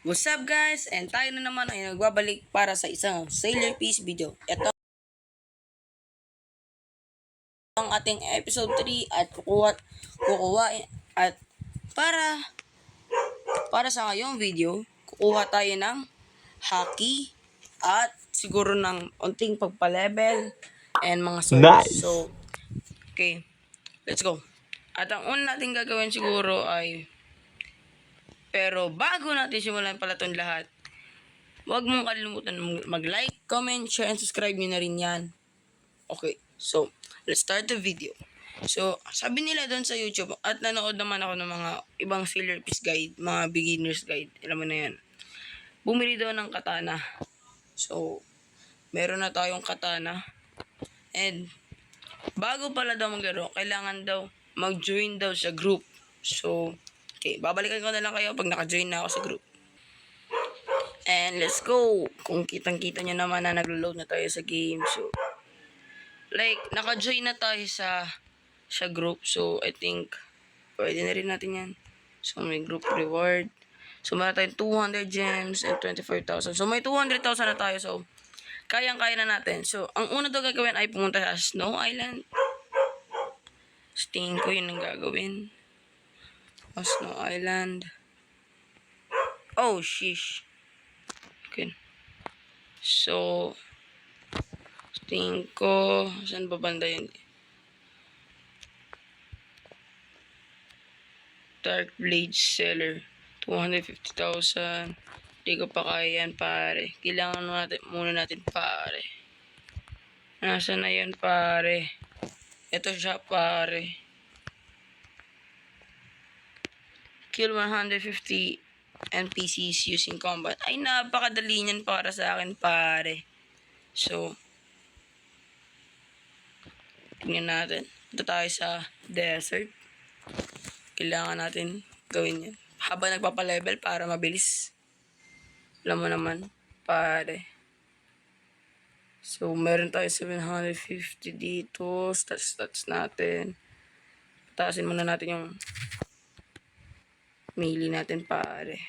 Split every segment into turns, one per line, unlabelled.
What's up guys? And tayo na naman ay nagbabalik para sa isang Sailor Peace video. Ito ang ating episode 3 at kukuha at para sa ngayong video, kukuha tayo ng hockey at siguro ng unting pagpa-level and mga swords.
Nice.
So, okay. Let's go. At ang una natin gagawin siguro ay pero bago natin simulan pala itong lahat, huwag mong kalimutan mag-like, comment, share, and subscribe nyo na rin yan. Okay, so, let's start the video. So, sabi nila doon sa YouTube, at nanood naman ako ng mga ibang Sailor Peace guide, mga beginner's guide, alam mo na yan. Bumili daw ng katana. So, meron na tayong katana. And, bago pala daw maglaro, kailangan daw mag-join daw sa group. So, okay, babalikan ko na lang kayo pag naka-join na ako sa group. And let's go! Kung kitang-kita nyo naman na naglo-load na tayo sa game. So, like, naka-join na tayo sa group. So, I think, pwede na rin natin yan. So, may group reward. So, meron tayong 200 gems and 25,000. So, may 200,000 na tayo. So, kayang-kaya na natin. So, ang una daw gagawin ay pumunta sa Snow Island. So, tingin ko yun ang gagawin. Snow Island. Oh, sheesh. Okay. So, tingin ko, saan ba banda yun? Dark Blade Seller. 250,000. Hindi ko pa kaya yan, pare. Kailangan muna natin, pare. Nasaan na yan, pare? Ito siya, pare. Kill 150 NPCs using combat. Ay, napakadali niyan para sa akin, pare. So, tingnan natin. Ito tayo sa desert. Kailangan natin gawin yan. Habang nagpapalevel para mabilis. Alam mo naman, pare. So, meron tayo 750 dito. Stats natin. Pataasin muna natin yung melee natin, pare.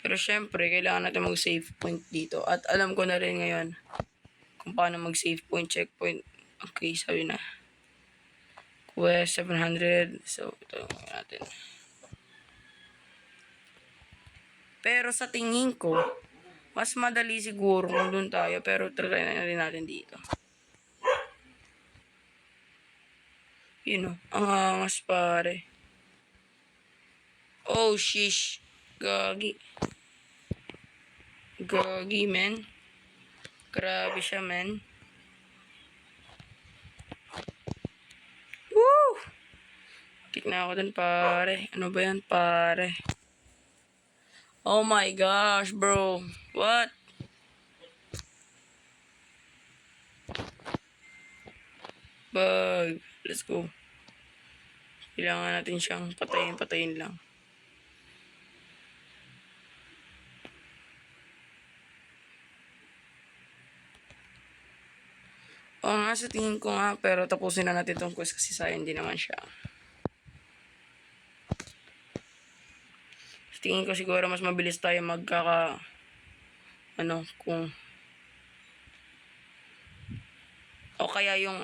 Pero syempre, kailangan natin mag-save point dito. At alam ko na rin ngayon kung paano mag-save point, checkpoint. Okay, sabi na. Quest 700. So, ito natin. Pero sa tingin ko, mas madali siguro kung doon tayo. Pero try na rin natin dito. Yun o. Ang angas, pare. Oh, shish. Gagi. Gagi, men. Grabe siya, men. Woo! Tik na ako dun, pare. Ano ba yan, pare? Oh my gosh, bro. What? Bug. Let's go. Kailangan natin siyang patayin lang. Oo nga, sa tingin ko nga, pero tapusin na natin itong quest kasi sayang din naman siya. Sa tingin ko siguro mas mabilis tayo kung o kaya yung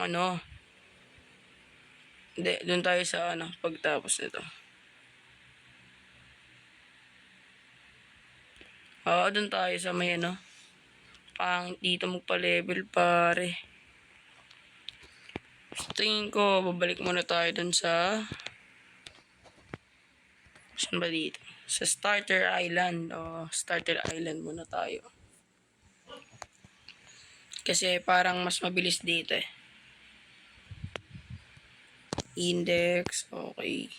hindi, doon tayo sa pagtapos nito. Oo, doon tayo sa may pangit dito magpa-level, pare. Sa tingin ko, babalik muna tayo doon sa saan ba dito? Sa Starter Island. O, Starter Island muna tayo. Kasi parang mas mabilis dito eh. Index. Okay.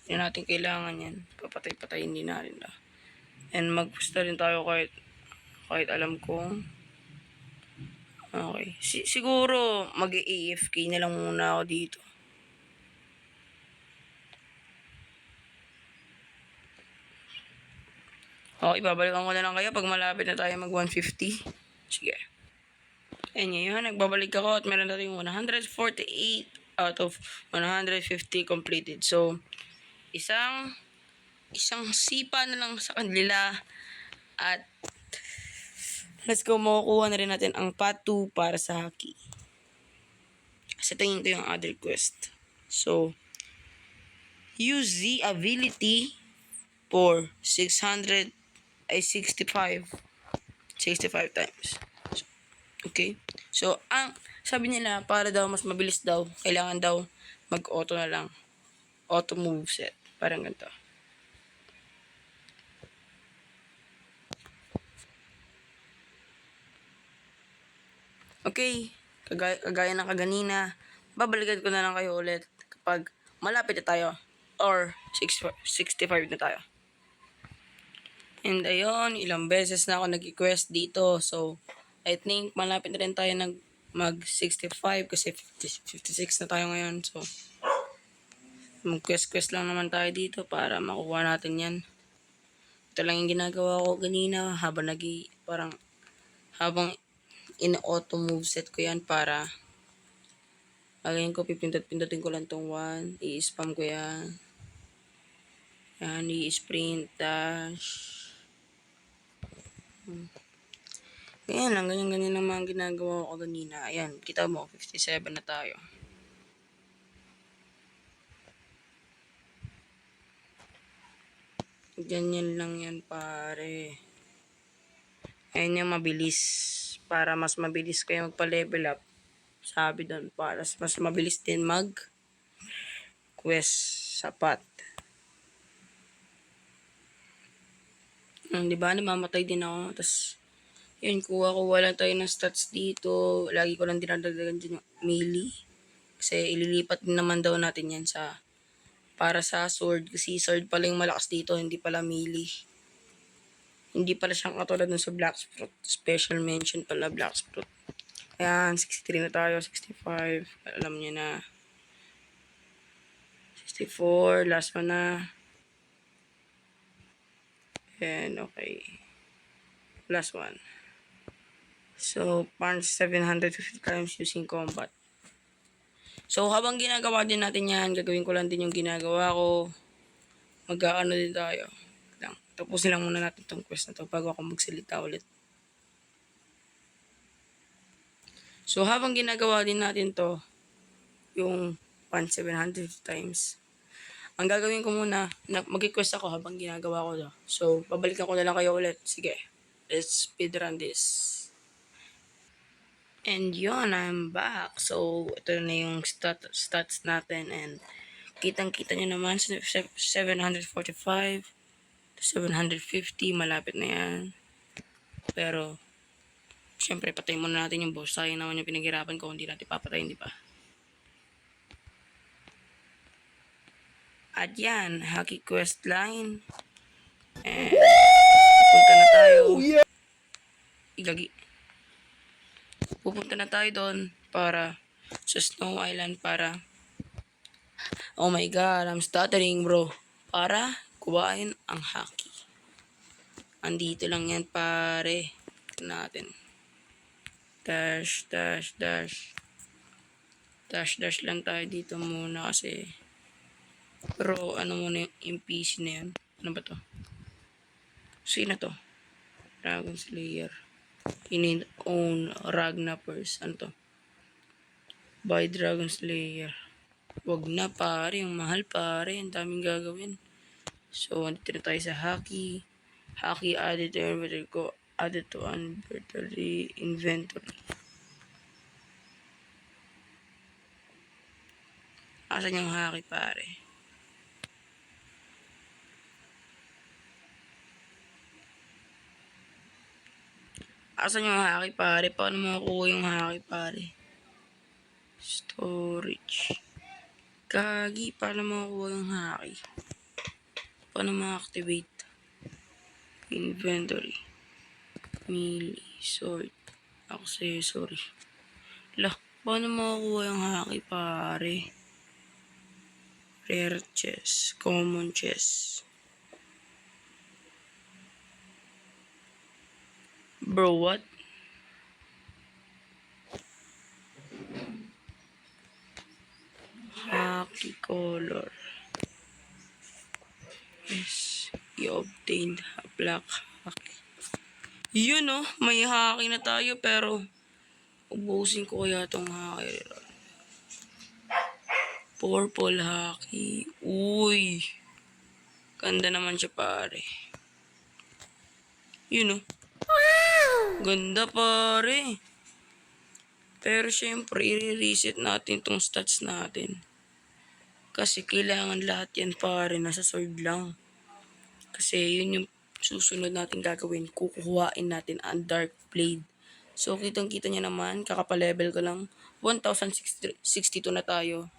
Hindi natin kailangan yan. Papatay-patayin din natin. And magpusta rin tayo kahit alam kong okay. Siguro mag-AFK na lang muna ako dito. Okay, babalikan ko na lang kayo pag malapit na tayo mag 150. Sige. And ngayon, nagbabalik ako at meron natin 148 out of 150 completed. So, isang isang sipa na lang sa kanila at let's go, makukuha na rin natin ang part 2 para sa Haki. Kasi tingin ko yung other quest. So, use the ability for 65 times. Okay? So, ang sabi nila, para daw mas mabilis daw, kailangan daw mag-auto na lang. Auto moveset. Parang ganito. Okay, kagaya ng kaganina, babalikan ko na lang kayo ulit kapag malapit na tayo or 65 na tayo. And ayun, ilang beses na ako nag-request dito. So, I think malapit na rin tayo mag-65 kasi 56 na tayo ngayon. So, mag-quest lang naman tayo dito para makuha natin yan. Ito lang yung ginagawa ko ganina habang habang in-auto moveset ko yan para again ko, pindutin ko lang tong 1, i-spam ko yan. Yan, i-sprint, dash. Ayan lang, ganyan lang mga ginagawa ko kanina. Ayan, kita mo, 57 na tayo. Ganyan lang yan, pare. Ayan yung mabilis. Para mas mabilis kayo magpa-level up. Sabi doon, para mas mabilis din mag-quest sapat. Di ba, namamatay din ako. Tapos, yun, kuha lang tayo ng stats dito. Lagi ko lang dinadagdagan dyan yung melee. Kasi ililipat din naman daw natin yan para sa sword. Kasi sword pala yung malakas dito, hindi pala melee. Hindi pala siyang katulad nun sa Blacksprout. Special mention pala Blacksprout. Ayan, 63 na tayo, 65. Alam niyo na. 64, last one na. And okay. Last one. So, punch 750 times using combat. So, habang ginagawa din natin yan, gagawin ko lang din yung ginagawa ko. Mag-aano din tayo. Tapusin lang muna natin tong quest na to bago ako magsalita ulit. So, habang ginagawa din natin to, yung punch 750 times, ang gagawin ko muna, mag-request ako habang ginagawa ko to. So, babalikan ko na lang kayo ulit. Sige, let's speedrun this. And yun, I'm back. So, ito na yung stats natin. And kitang-kita nyo naman, 745 to 750, malapit na yan. Pero, syempre, patayin muna natin yung boss. Sayang naman yung pinaghirapan ko, hindi natin papatayin, di ba? At yan, Haki Quest line. And, pupunta na tayo. Pupunta na tayo doon sa Snow Island para, oh my god, I'm stuttering bro. Para kuhain ang Haki. Andito lang yan pare. Natin. Dash lang tayo dito muna kasi pero ano muna yung PC na yan. Ano ba to? Sino to? Dragon Slayer. You own Ragnapers. Ano to? Buy Dragon Slayer. Wag na pare, yung mahal pare. Ang daming gagawin. So, andito na tayo sa Haki. Haki added to inventory. Asan yung Haki pare? Asan yung Haki pare? Paano makukuha yung Haki pare? Storage. Gagi, paano makukuha yung Haki? Paano ma-activate? Inventory. Melee. Sword. Accessory. Paano makukuha yung Haki pare? Rare chest. Common chest. Bro, what? Haki color. Yes. You obtained a black haki. Yun oh, may haki na tayo pero ubusin ko kaya tong haki. Purple haki. Uy. Ganda naman siya pare. Yun oh. Ganda pare. Pero syempre, i-reset natin tong stats natin. Kasi kailangan lahat yan pare, nasa sword lang. Kasi yun yung susunod natin gagawin. Kukuhain natin ang Dark Blade. So, kitang-kita niya naman, kakapa-level ko lang. 1,062 na tayo.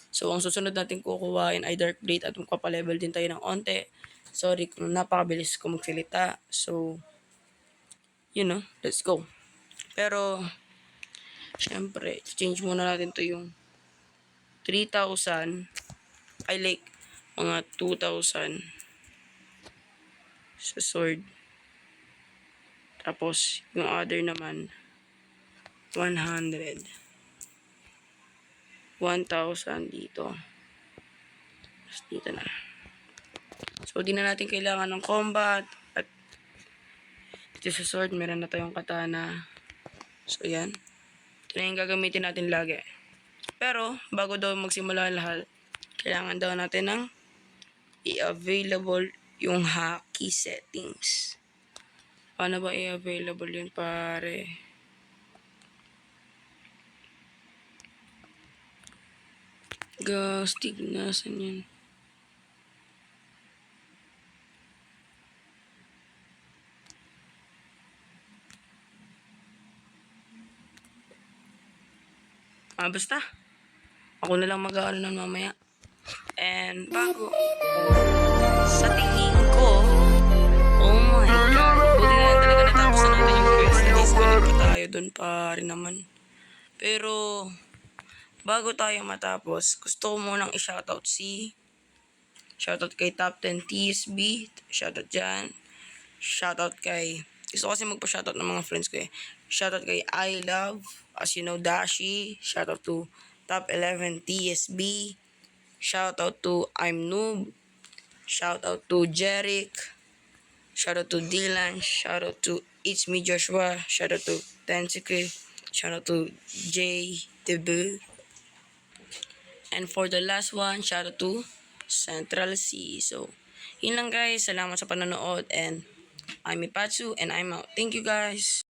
So, ang susunod natin kukuhain ay Dark Blade at magpapa-level din tayo ng onte. Sorry kung napakabilis ko magsalita. So, let's go. Pero, syempre, change muna natin to yung 3,000. I like mga 2,000 sa sword. Tapos, yung other naman, 100. 1,000 dito. Tapos dito na. So, di na natin kailangan ng combat. At dito sa sword, meron na tayong katana. So, yan. Ito na yung gagamitin natin lagi. Pero, bago daw magsimula lahat, kailangan daw natin ng i-available yung haki settings. Paano ba i-available yun pare? Gastig, nasan yun? Basta. Ako na lang mag-aaral ng mamaya. And bago, sa tingin ko, oh my God, buti na lang talaga natapos na natin yung quest. Disconnect pa tayo dun pa rin naman. Pero, bago tayo matapos, gusto ko munang i-shoutout shoutout kay Top 10 TSB, shoutout dyan. Shoutout kay, gusto ko kasi magpa-shoutout ng mga friends ko eh. Shoutout kay I Love, as you know, Dashi. Shoutout to Top 11 TSB. Shoutout to I'm Noob. Shoutout to Jeric. Shoutout to Dylan. Shoutout to It's Me Joshua. Shoutout to Tensuke. Shoutout to J. Debu. And for the last one, shoutout to Central C. So, yun lang guys. Salamat sa panonood and I'm Ipatsu and I'm out. Thank you guys.